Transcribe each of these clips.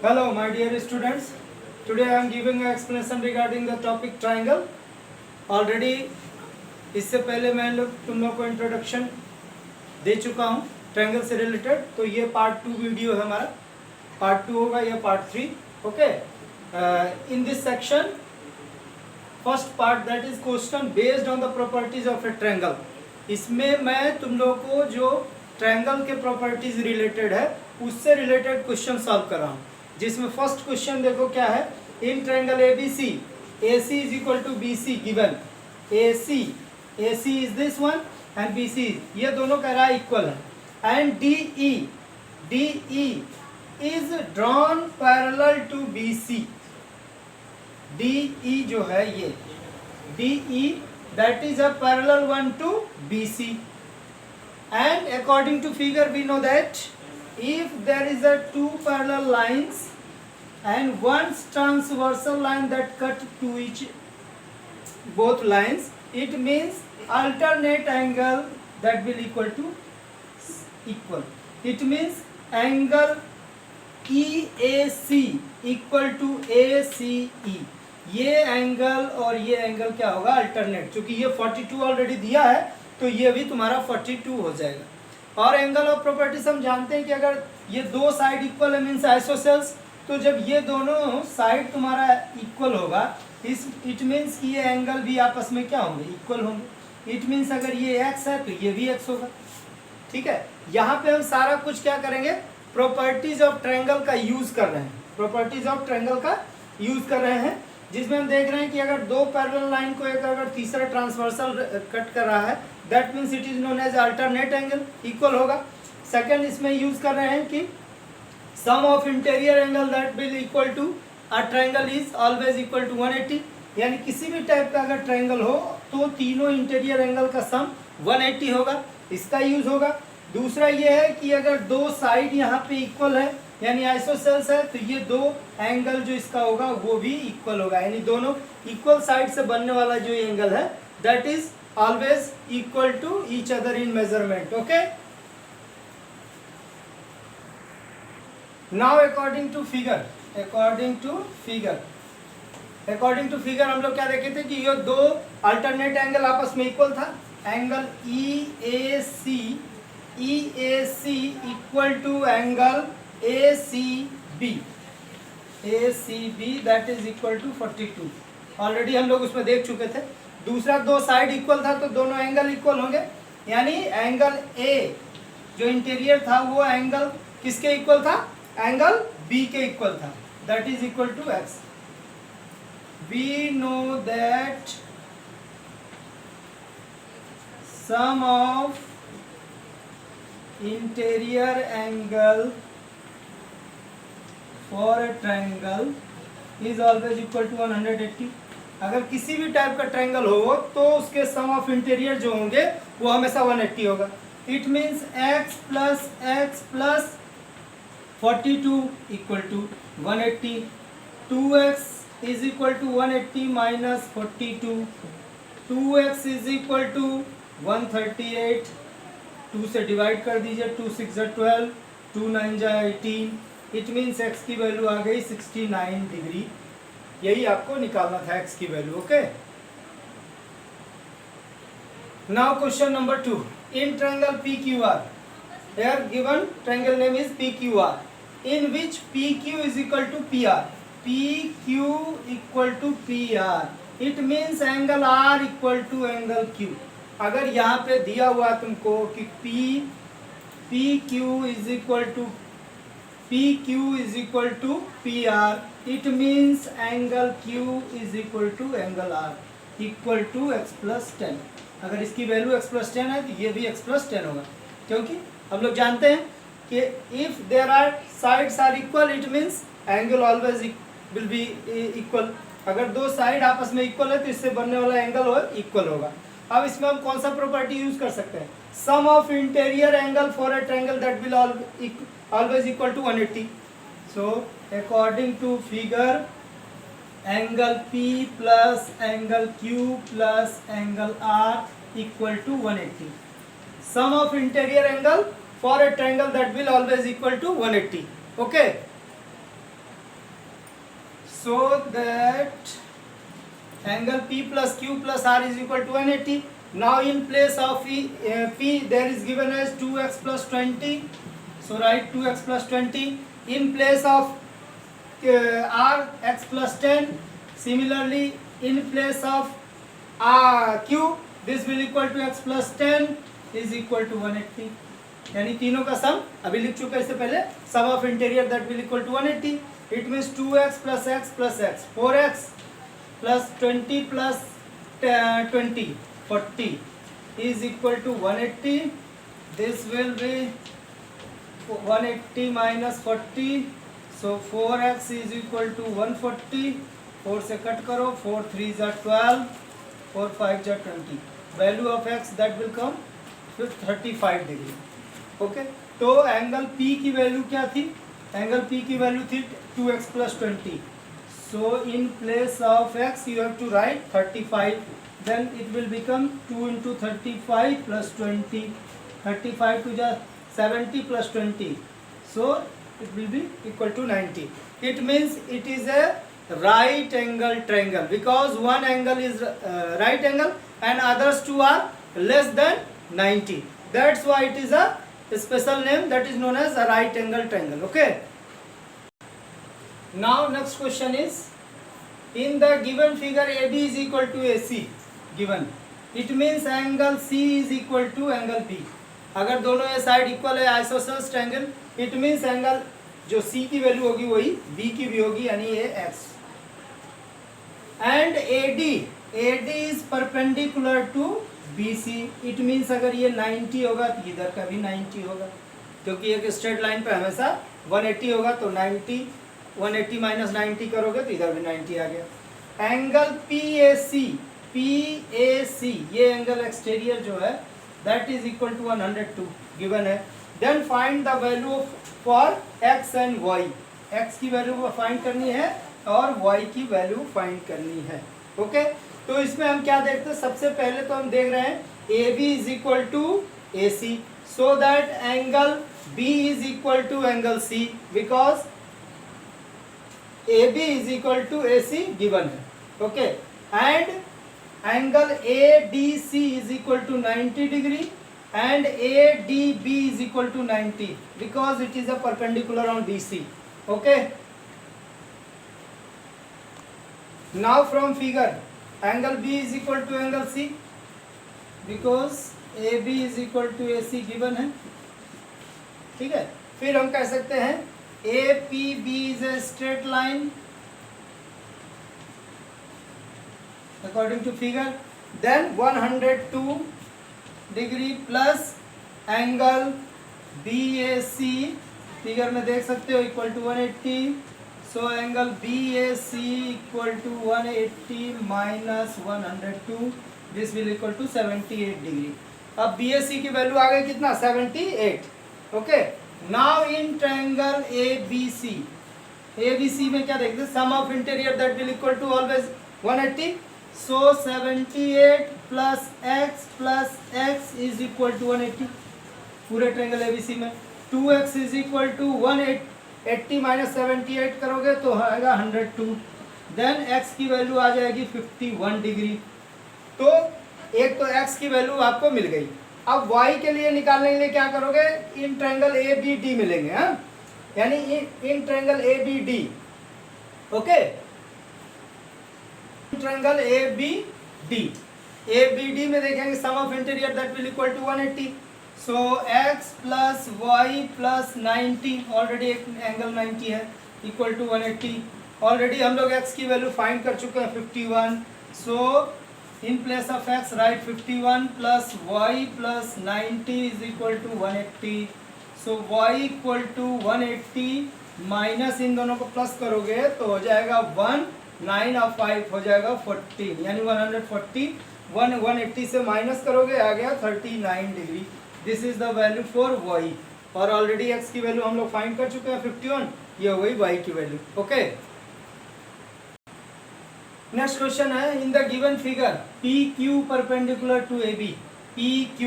Hello, my dear students. Today I am giving an explanation regarding the topic triangle. Already इससे पहले मैं तुम लोग को इंट्रोडक्शन दे चुका हूँ ट्रायंगल से रिलेटेड. तो ये पार्ट 2 वीडियो है हमारा. पार्ट 2 होगा या part 3. Okay. In this section first part that is question based on the properties of A triangle. इसमें मैं तुम लोग को जो ट्रायंगल के प्रॉपर्टीज रिलेटेड है उससे रिलेटेड क्वेश्चन सॉल्व कर रहा हूँ. जिसमें फर्स्ट क्वेश्चन देखो क्या है. In triangle ABC AC is equal to BC given. AC is this one and BC ये दोनों कह रहा है इक्वल है. And DE is drawn parallel to BC. DE जो है ये DE that is a parallel one to BC. And according to figure we know that if there is a two parallel lines and one transversal line that cut to each both lines, it means alternate angle that will equal to equal. It means angle EAC equal to ACE. ये angle और ये angle क्या होगा alternate. क्योंकि ये 42 already दिया है तो ये भी तुम्हारा 42 हो जाएगा. और एंगल ऑफ प्रॉपर्टीज हम जानते हैं कि अगर ये दो साइड इक्वल है मीन्स आइसोसेल्स. तो जब ये दोनों साइड तुम्हारा इक्वल होगा इट मीन्स कि ये एंगल भी आपस में क्या होंगे इक्वल होंगे. इट मीन्स अगर ये x है तो ये भी x होगा. ठीक है. यहाँ पे हम सारा कुछ क्या करेंगे प्रॉपर्टीज ऑफ ट्रायंगल का यूज कर रहे हैं. प्रॉपर्टीज ऑफ ट्रायंगल का यूज कर रहे हैं जिसमें हम देख रहे हैं कि अगर दो पैरेलल लाइन को एक अगर तीसरा ट्रांसवर्सल कट कर रहा है that means it is known as alternate angle equal होगा. सेकंड इसमें यूज कर रहे हैं कि sum of interior angle that will equal to a triangle is always equal to 180. यानी किसी भी टाइप का अगर ट्रायंगल हो तो तीनों इंटीरियर एंगल का सम 180 होगा. इसका यूज होगा. दूसरा ये है कि अगर दो साइड यहाँ पे इक्वल है यानी आइसोसेल्स है तो ये दो एंगल जो इसका होगा वो भी इक्वल होगा. यानी दोनों इक्वल साइड से बनने वाला जो एंगल है that is always equal to each other in measurement. Okay. Now according to figure हम लोग क्या देखे थे कि ये दो अल्टरनेट एंगल आपस में इक्वल था. Angle EAC equal to angle ACB that is equal to 42. Already हम लोग उसमें देख चुके थे. दूसरा दो साइड इक्वल था तो दोनों एंगल इक्वल होंगे. यानी एंगल A जो इंटीरियर था वो एंगल किसके इक्वल था एंगल B के इक्वल था. That is equal to x. We know that sum of interior angle for a triangle is always equal to 180. अगर किसी भी टाइप का ट्रायंगल हो तो उसके सम ऑफ इंटीरियर जो होंगे वो हमेशा 180 होगा. It means x plus 42 equal to 180. 2x is equal to 180 minus 42. 2x is equal to 138. 2 से डिवाइड कर दीजिए. 2 6 12, 2 9 18. इट मीन्स x की वैल्यू आ गई 69 डिग्री. यही आपको निकालना था x की value. Okay. Now question number 2. In triangle PQR here given triangle name is PQR in which PQ is equal to PR. PQ equal to PR. it means angle R equal to angle Q. अगर यहाँ पे दिया हुआ तुमको कि PQ is equal to PR, it means angle Q is equal to angle R equal to x plus 10. अगर इसकी value x plus 10 है तो ये भी x plus 10 होगा. क्योंकि हम लोग जानते हैं कि if there are sides are equal it means angle always will be equal. अगर दो साइड आपस में इक्वल है तो इससे बनने वाला एंगल इक्वल होगा. अब इसमें हम कौन सा प्रॉपर्टी यूज कर सकते हैं. Sum of interior angle for a triangle that will always equal to 180. So according to figure angle P plus angle Q plus angle R equal to 180. Sum of interior angle for a triangle that will always equal to 180. Okay. so that angle P plus Q plus R is equal to 180. Now in place of P there is given as 2x plus 20, so write 2x plus 20. In place of R, x plus 10. Similarly in place of Q, this will equal to x plus 10 is equal to 180. यानी तीनों का सम अभी लिख चुका इससे पहले, sum of interior that will equal to 180. It means 2x plus x plus x, 4x plus 20 plus 20, 40 is equal to 180. This will be 180 minus 40, so 4x is equal to 140. 4 से cut करो, 4 3 are 12, 4 5 are 20. Value of x that will come 35 degree. Okay, तो angle P की value क्या थी? Angle P की value थी 2x plus 20. So in place of x you have to write 35. Then it will become 2 into 35 plus 20. 35 to just 70 plus 20. So it will be equal to 90. It means it is a right angle triangle because one angle is right angle and others two are less than 90. That's why it is a special name that is known as a right angle triangle. Okay, now next question is, in the given figure AB is equal to AC given, it means angle C is equal to angle B. अगर दोनों ये side equal है isosceles triangle, it means angle जो C की value होगी वही B की भी होगी, यानी ये X. And AD is perpendicular to BC. It means अगर ये 90 होगा तो इधर का भी 90 होगा, क्योंकि एक स्ट्रेट लाइन पे हमेशा 180 होगा, तो 90 180 माइनस 90 करोगे तो इधर भी 90 आ गया. एंगल PAC ये एंगल एक्सटीरियर जो है that is equal to 102 given है. Then find the value for x and y. x की वैल्यू फाइंड करनी है और y की वैल्यू फाइंड करनी है. ओके, तो इसमें हम क्या देखते हैं? सबसे पहले तो हम देख रहे हैं AB is equal to AC, so that angle B is equal to angle C because AB is equal to AC given है. Okay, and angle ADC is equal to 90 degree and ADB is equal to 90 because it is a perpendicular on BC. Okay, now from figure angle B is equal to angle C because AB is equal to AC given है. ठीक है, फिर हम कह सकते हैं APB is a straight line according to figure. Then 102 degree plus angle BAC figure में देख सकते हो equal to 180. So angle BAC equal to 180 minus 102, this will equal to 78 degree. अब BAC की वैल्यू आ गई कितना? 78. Okay, now in triangle ABC में क्या देखते हैं? Sum of interior that will equal to always 180. So 78 plus x is equal to 180. पूरे ट्रायंगल ABC में 2x is equal to 180 minus 78 करोगे तो आएगा 102. देन x की वैल्यू आ जाएगी 51 डिग्री. तो एक तो x की वैल्यू आपको मिल गई. अब y के लिए निकालने के लिए क्या करोगे? इन ट्रायंगल ABD मिलेंगे, हाँ, यानी in triangle ABD. Okay, triangle ABD में देखेंगे sum of interior that will equal to 180. So x plus y plus 90, already एक एंगल 90 है, इक्वल टू 180. ऑलरेडी हम लोग x की वैल्यू फाइंड कर चुके हैं 51. So in place of x right 51 plus y plus 90 is equal to 180. So y equal to 180 minus इन दोनों को प्लस करोगे तो हो जाएगा 1, 9 और 5 हो जाएगा 14, यानी 140. 180 से माइनस करोगे आ गया 39 degree. This is the value for y. और ऑलरेडी x की वैल्यू हम लोग फाइंड कर चुके हैं 51, ये हो गई y की वैल्यू. ओके, नेक्स्ट क्वेश्चन है, in the given figure PQ perpendicular to AB. PQ,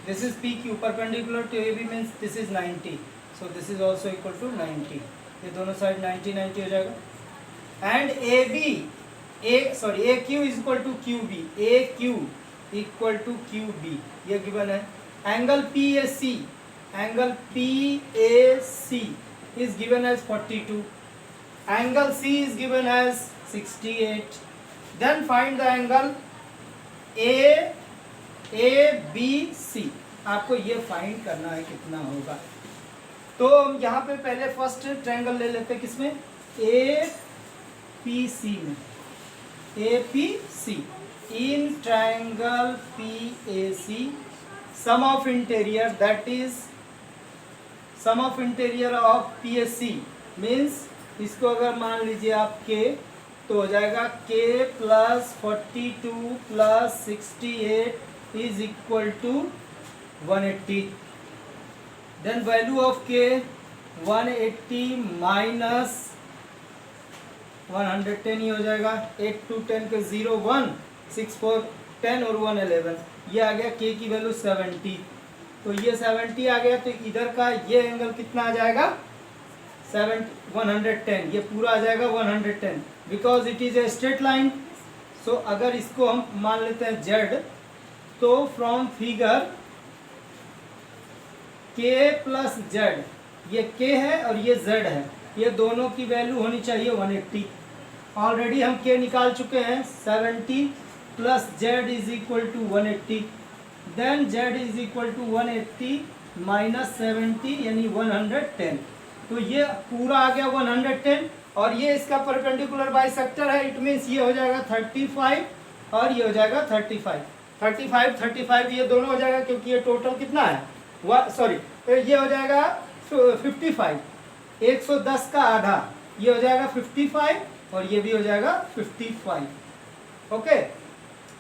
this is PQ perpendicular to AB means this is 90. So this is also equal to 90. ये दोनों साइड 90 90 हो जाएगा. And A Q is equal to Q B, A Q equal to Q B, ये given है। Angle P A C is given as 42, angle C is given as 68. Then find the angle ABC, आपको ये find करना है कितना होगा। तो हम यहाँ पे पहले फर्स्ट ट्रायंगल ले लेते हैं, किसमें, APC में, APC in triangle PAC sum of interior, that is sum of interior of PSC means, इसको अगर मान लीजिए आप K, तो हो जाएगा K plus 42 plus 68 is equal to 180। Then value of K 180 minus 110 ही हो जाएगा। 8 to 10 के 0 1 6 4 10 और 1 11, ये आ गया K की वैल्यू 70। तो ये 70 आ गया, तो इधर का ये एंगल कितना आ जाएगा, 110, ये पूरा आ जाएगा 110 because it is a straight line. So अगर इसको हम मान लेते हैं Z, तो from figure K plus Z, ये K है और ये Z है, ये दोनों की वैल्यू होनी चाहिए 180। ऑलरेडी हम K निकाल चुके हैं, 70 plus Z is equal to 180, then Z is equal to 180 minus 70 यानी 110। तो ये पूरा आ गया 110, और ये इसका परपेंडिकुलर बाइसेक्टर है, इट मीन्स ये हो जाएगा 35 और ये हो जाएगा 35 ये दोनों हो जाएगा, क्योंकि ये टोटल कितना है, ये हो जाएगा 55, 110 का आधा, ये हो जाएगा 55 और ये भी हो जाएगा 55। ओके,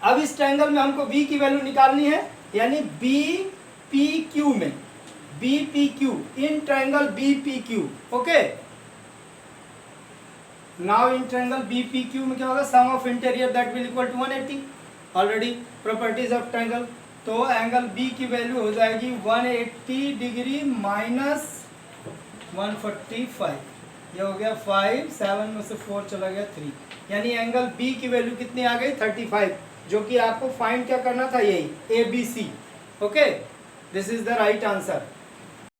अब इस ट्रायंगल में हमको B की वैल्यू निकालनी है, यानी BPQ में, BPQ in triangle BPQ। Okay, now in triangle BPQ में क्या होगा, sum of interior that will equal to 180, already properties of triangle. तो एंगल B की वैल्यू हो जाएगी 180 डिग्री माइनस 145, ये हो गया 5, 7 में से 4 चला गया 3, यानी एंगल B की वैल्यू कितनी आ गई, 35, जो कि आपको फाइंड क्या करना था, यही ABC। Okay, this is the right answer.